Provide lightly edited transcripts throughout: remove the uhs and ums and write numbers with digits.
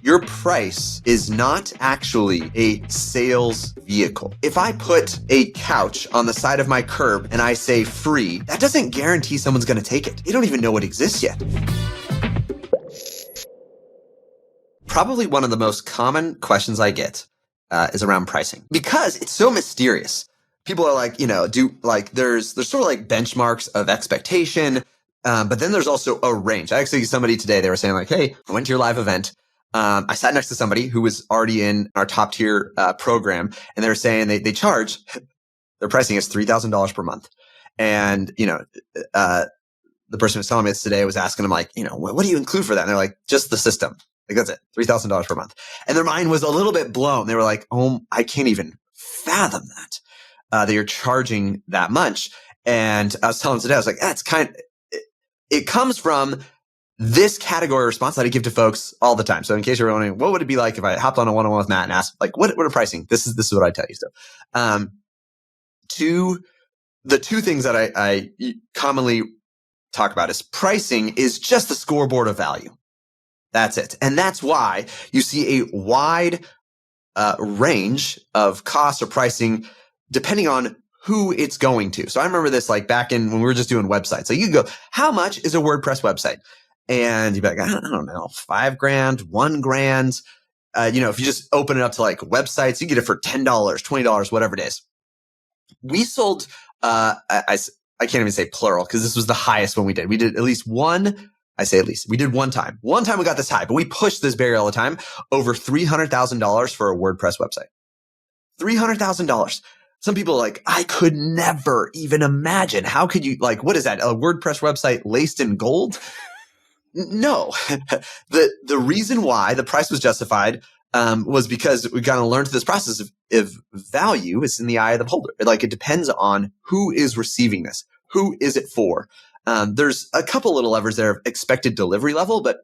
Your price is not actually a sales vehicle. If I put a couch on the side of my curb and I say free, that doesn't guarantee someone's going to take it. They don't even know it exists yet. Probably one of the most common questions I get is around pricing because it's so mysterious. People are like, there's sort of like benchmarks of expectation, but then there's also a range. I actually, somebody today, they were saying like, hey, I went to your live event. I sat next to somebody who was already in our top tier program, and they were saying they charge, their pricing is $3,000 per month. And, the person who was telling me this today was asking them like, what do you include for that? And they're like, just the system. Like, that's it, $3,000 per month. And their mind was a little bit blown. They were like, oh, I can't even fathom that you're charging that much. And I was telling them today, I was like, it comes from this category of response that I give to folks all the time. So in case you're wondering, what would it be like if I hopped on a one-on-one with Matt and asked, like, what are pricing? This is what I tell you. So, the two things that I commonly talk about is pricing is just the scoreboard of value. That's it. And that's why you see a wide range of costs or pricing depending on who it's going to. So I remember this like back in when we were just doing websites. So you could go, how much is a WordPress website? And you'd be like, I don't know, $5,000, $1,000. If you just open it up to like websites, you get it for $10, $20, whatever it is. We sold, I can't even say plural because this was the highest one we did. We did at least one. I say at least. We did one time. One time we got this high, but we pushed this barrier all the time. Over $300,000 for a WordPress website. $300,000. Some people are like, I could never even imagine. How could you, like, what is that? A WordPress website laced in gold? No. The reason why the price was justified was because we kind of learned through this process of value is in the eye of the beholder. Like, it depends on who is receiving this. Who is it for? There's a couple little levers there of expected delivery level, but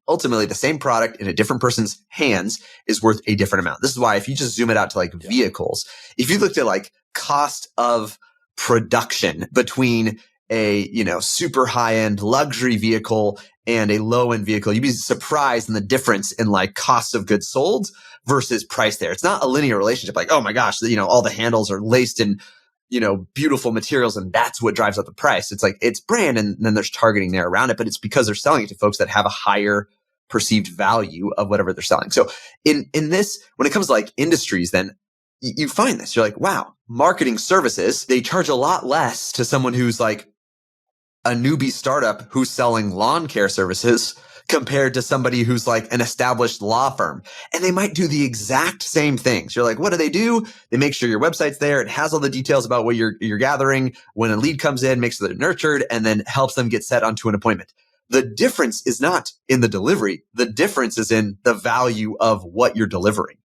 ultimately the same product in a different person's hands is worth a different amount. This is why if you just zoom it out to like vehicles, if you looked at like cost of production between a, super high end luxury vehicle and a low end vehicle, you'd be surprised in the difference in like cost of goods sold versus price there. It's not a linear relationship. Like, oh my gosh, all the handles are laced in, beautiful materials and that's what drives up the price. It's like, it's brand and then there's targeting there around it, but it's because they're selling it to folks that have a higher perceived value of whatever they're selling. So in this, when it comes to like industries, then you find this, you're like, wow, marketing services, they charge a lot less to someone who's like a newbie startup who's selling lawn care services compared to somebody who's like an established law firm. And they might do the exact same things. You're like, what do? They make sure your website's there. It has all the details about what you're gathering. When a lead comes in, makes sure they're nurtured, and then helps them get set onto an appointment. The difference is not in the delivery. The difference is in the value of what you're delivering.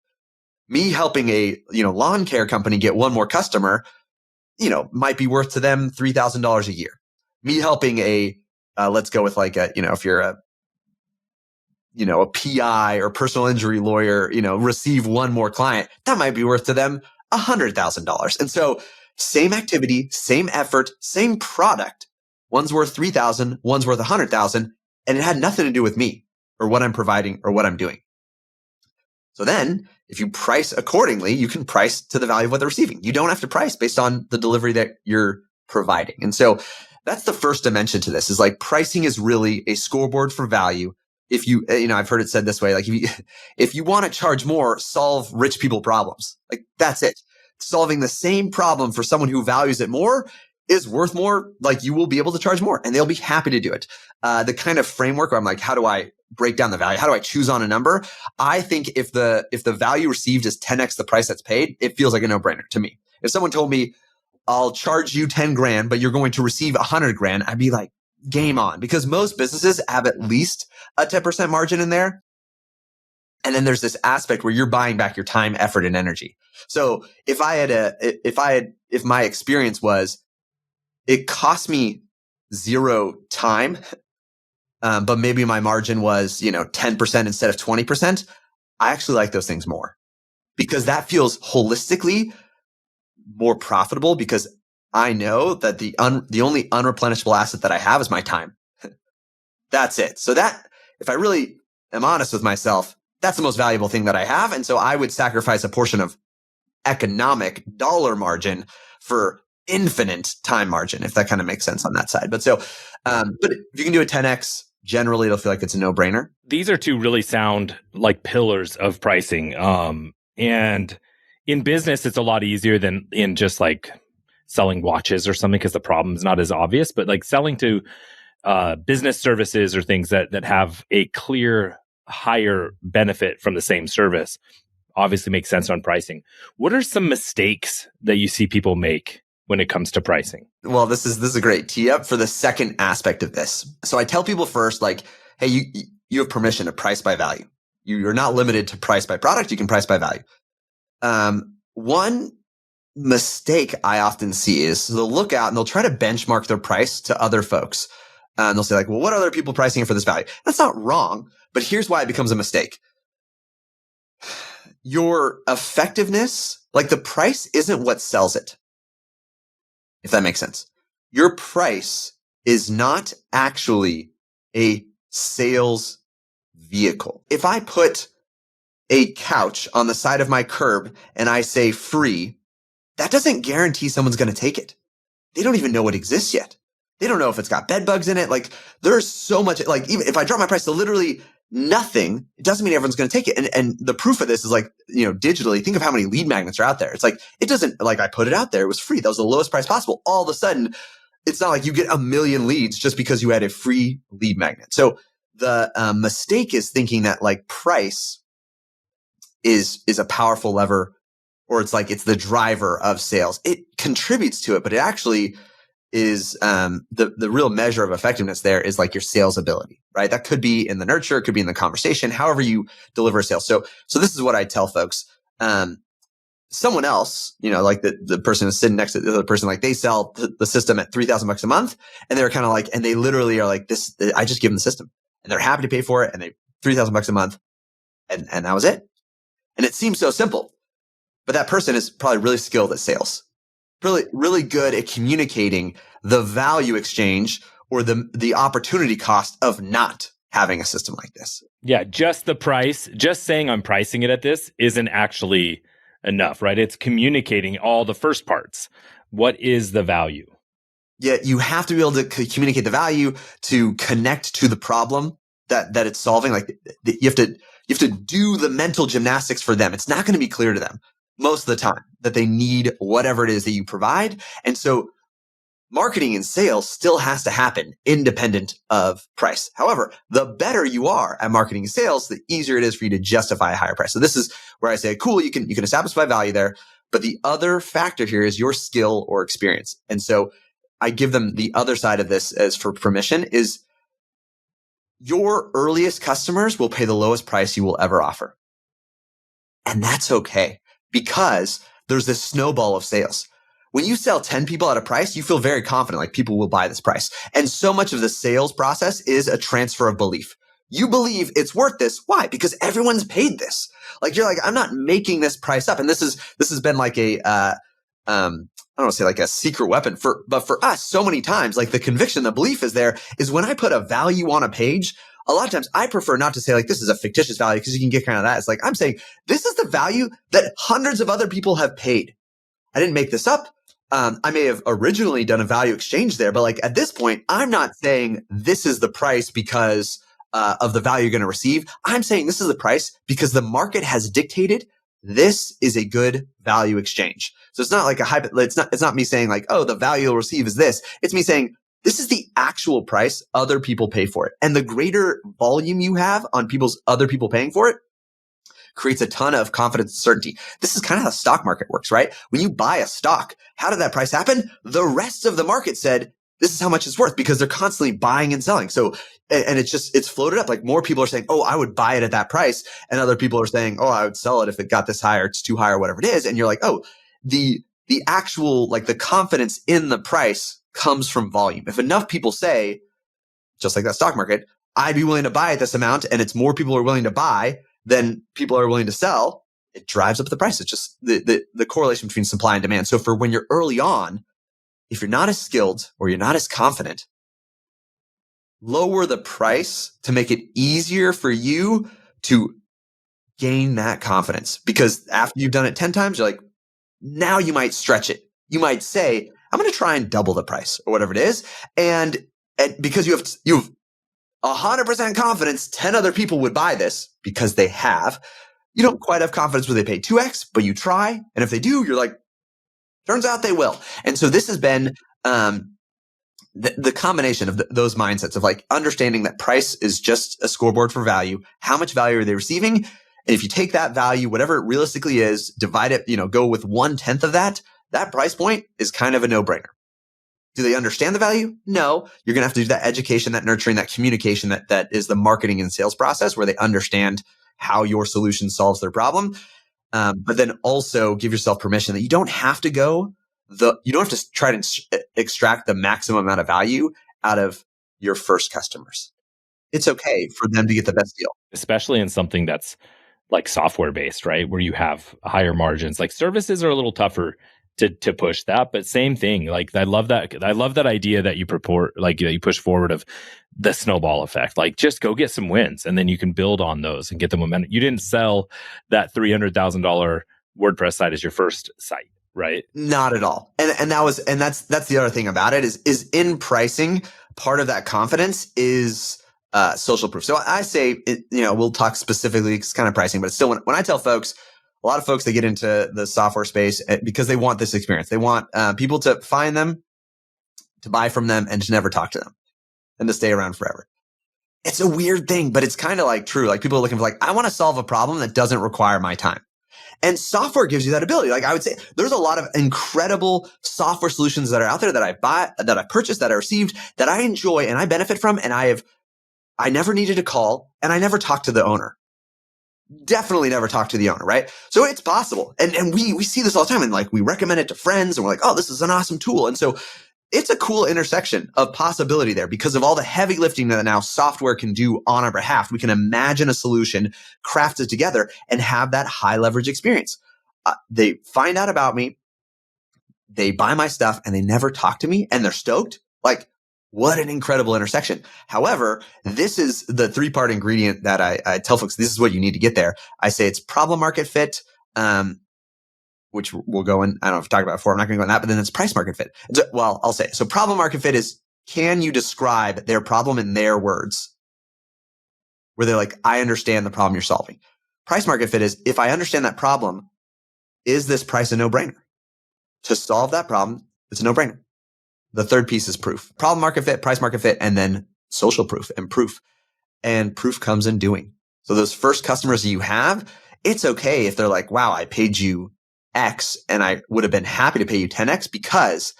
Me helping a, lawn care company get one more customer, might be worth to them $3,000 a year. Me helping let's go with like if you're a PI or personal injury lawyer, receive one more client, that might be worth to them $100,000. And so same activity, same effort, same product. One's worth $3,000, one's worth $100,000, and it had nothing to do with me or what I'm providing or what I'm doing. So then if you price accordingly, you can price to the value of what they're receiving. You don't have to price based on the delivery that you're providing. And so that's the first dimension to this is like pricing is really a scoreboard for value. If you, I've heard it said this way, like if you want to charge more, solve rich people problems. Like that's it. Solving the same problem for someone who values it more is worth more. Like you will be able to charge more and they'll be happy to do it. The kind of framework where I'm like, how do I break down the value? How do I choose on a number? I think if the value received is 10x the price that's paid, it feels like a no-brainer to me. If someone told me I'll charge you 10 grand, but you're going to receive 100 grand, I'd be like, game on, because most businesses have at least a 10% margin in there. And then there's this aspect where you're buying back your time, effort, and energy. So if my experience was, it cost me 0 time, but maybe my margin was, 10% instead of 20%, I actually like those things more because that feels holistically more profitable because I know that the only unreplenishable asset that I have is my time. That's it. So that if I really am honest with myself, that's the most valuable thing that I have. And so I would sacrifice a portion of economic dollar margin for infinite time margin, if that kind of makes sense on that side. But but if you can do a 10x, generally it'll feel like it's a no-brainer. These are two really sound like pillars of pricing. And in business, it's a lot easier than in just like selling watches or something, because the problem is not as obvious. But like selling to business services or things that have a clear higher benefit from the same service obviously makes sense on pricing. What are some mistakes that you see people make when it comes to pricing? Well, this is a great tee up for the second aspect of this. So I tell people first, like, hey, you have permission to price by value. You're not limited to price by product. You can price by value. One mistake I often see is they'll look out and they'll try to benchmark their price to other folks. And they'll say like, well, what are other people pricing for this value? That's not wrong, but here's why it becomes a mistake. Your effectiveness, like the price isn't what sells it. If that makes sense. Your price is not actually a sales vehicle. If I put a couch on the side of my curb and I say free, that doesn't guarantee someone's going to take it. They don't even know it exists yet. They don't know if it's got bed bugs in it. Like there's so much, like even if I drop my price to literally nothing, it doesn't mean everyone's going to take it. And the proof of this is like, digitally, think of how many lead magnets are out there. It's like, it doesn't, like I put it out there. It was free. That was the lowest price possible. All of a sudden, it's not like you get a million leads just because you had a free lead magnet. So the mistake is thinking that like price is a powerful lever, or it's like, it's the driver of sales. It contributes to it, but it actually is the real measure of effectiveness there is like your sales ability, right? That could be in the nurture, it could be in the conversation, however you deliver sales. So this is what I tell folks. Someone else, like the person who's sitting next to the other person, like they sell the system at $3,000 a month, and they're kind of like, and they literally are like this. I just give them the system, and they're happy to pay for it, and they $3,000 a month, and that was it. And it seems so simple, but that person is probably really skilled at sales. Really, really good at communicating the value exchange or the opportunity cost of not having a system like this. Yeah, just the price, just saying I'm pricing it at this isn't actually enough, right? It's communicating all the first parts. What is the value? Yeah, you have to be able to communicate the value to connect to the problem that it's solving. Like you have to do the mental gymnastics for them. It's not going to be clear to them most of the time that they need whatever it is that you provide. And so marketing and sales still has to happen independent of price. However, the better you are at marketing and sales, the easier it is for you to justify a higher price. So this is where I say, cool, you can establish my value there. But the other factor here is your skill or experience. And so I give them the other side of this as for permission is your earliest customers will pay the lowest price you will ever offer. And that's okay, because there's this snowball of sales. When you sell 10 people at a price, you feel very confident, like people will buy this price. And so much of the sales process is a transfer of belief. You believe it's worth this. Why? Because everyone's paid this. Like you're like, I'm not making this price up. And this has been like a, I don't want to say like a secret weapon but for us, so many times, like the conviction, the belief is there is when I put a value on a page, a lot of times I prefer not to say like, this is a fictitious value because you can get kind of that. It's like, I'm saying this is the value that hundreds of other people have paid. I didn't make this up. I may have originally done a value exchange there, but like at this point, I'm not saying this is the price because of the value you're going to receive. I'm saying this is the price because the market has dictated this is a good value exchange. So it's not like it's not me saying like, oh, the value you'll receive is this. It's me saying this is the actual price other people pay for it. And the greater volume you have on other people paying for it creates a ton of confidence and certainty. This is kind of how the stock market works, right? When you buy a stock, how did that price happen? The rest of the market said, this is how much it's worth, because they're constantly buying and selling. So, and it's floated up. Like more people are saying, oh, I would buy it at that price. And other people are saying, oh, I would sell it if it got this high or it's too high or whatever it is. And you're like, oh, the actual, like the confidence in the price comes from volume. If enough people say, just like that stock market, I'd be willing to buy at this amount, and it's more people are willing to buy than people are willing to sell, it drives up the price. It's just the correlation between supply and demand. So for when you're early on, if you're not as skilled or you're not as confident, lower the price to make it easier for you to gain that confidence. Because after you've done it 10 times, you're like, now you might stretch it. You might say, I'm going to try and double the price or whatever it is. And because you have 100% confidence 10 other people would buy this because they have. You don't quite have confidence where they pay 2x, but you try. And if they do, you're like, turns out they will. And so this has been the combination of those mindsets of like understanding that price is just a scoreboard for value. How much value are they receiving? And if you take that value, whatever it realistically is, divide it, go with 1/10 of that price point is kind of a no-brainer. Do they understand the value? No. You're going to have to do that education, that nurturing, that communication, that is the marketing and sales process where they understand how your solution solves their problem. But then also give yourself permission that you don't have to try to extract the maximum amount of value out of your first customers. It's okay for them to get the best deal. Especially in something that's like software based, right? Where you have higher margins. Like services are a little tougher to push that, but same thing. Like I love that idea that you purport, like that you push forward of the snowball effect. Like just go get some wins and then you can build on those and get the momentum. You didn't sell that $300,000 WordPress site as your first site, right? Not at all. And that's the other thing about it is in pricing, part of that confidence is social proof. So I say, we'll talk specifically, it's kind of pricing, but it's still when I tell folks, a lot of folks, they get into the software space because they want this experience. They want people to find them, to buy from them, and to never talk to them and to stay around forever. It's a weird thing, but it's kind of like true. Like people are looking for like, I want to solve a problem that doesn't require my time. And software gives you that ability. Like I would say there's a lot of incredible software solutions that are out there that I buy, that I purchased, that I received, that I enjoy and I benefit from. And I never needed to call and I never talked to the owner. Definitely never talk to the owner, right? So it's possible. And we see this all the time and like we recommend it to friends and we're like, oh, this is an awesome tool. And so it's a cool intersection of possibility there because of all the heavy lifting that now software can do on our behalf. We can imagine a solution, craft it together and have that high leverage experience. They find out about me, they buy my stuff and they never talk to me and they're stoked. Like, what an incredible intersection. However, this is the 3-part ingredient that I tell folks, this is what you need to get there. I say it's problem market fit, which we'll go in. I don't know if I've talked about it before. I'm not going to go in that, but then it's price market fit. Well, I'll say, so problem market fit is, can you describe their problem in their words? Where they're like, I understand the problem you're solving. Price market fit is, if I understand that problem, is this price a no-brainer? To solve that problem, it's a no-brainer. The third piece is proof. Problem market fit, price market fit, and then social proof and proof. And proof comes in doing. So those first customers that you have, it's okay if they're like, wow, I paid you X and I would have been happy to pay you 10X because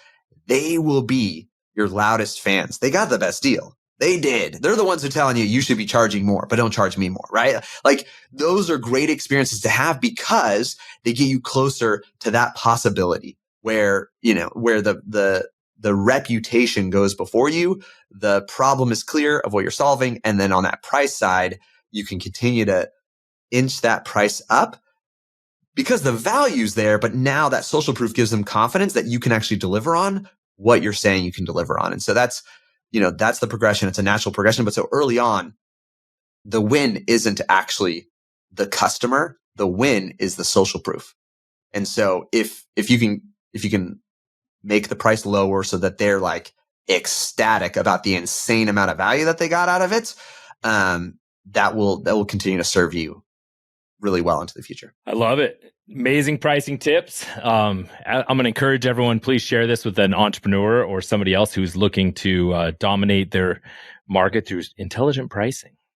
they will be your loudest fans. They got the best deal. They did. They're the ones who are telling you should be charging more, but don't charge me more, right? Like those are great experiences to have because they get you closer to that possibility where, where the reputation goes before you, the problem is clear of what you're solving. And then on that price side, you can continue to inch that price up because the value's there. But now that social proof gives them confidence that you can actually deliver on what you're saying you can deliver on. And so that's the progression. It's a natural progression. But so early on, the win isn't actually the customer. The win is the social proof. And so if you can make the price lower so that they're like ecstatic about the insane amount of value that they got out of it, that will continue to serve you really well into the future. I love it. Amazing pricing tips. I'm going to encourage everyone, please share this with an entrepreneur or somebody else who's looking to dominate their market through intelligent pricing.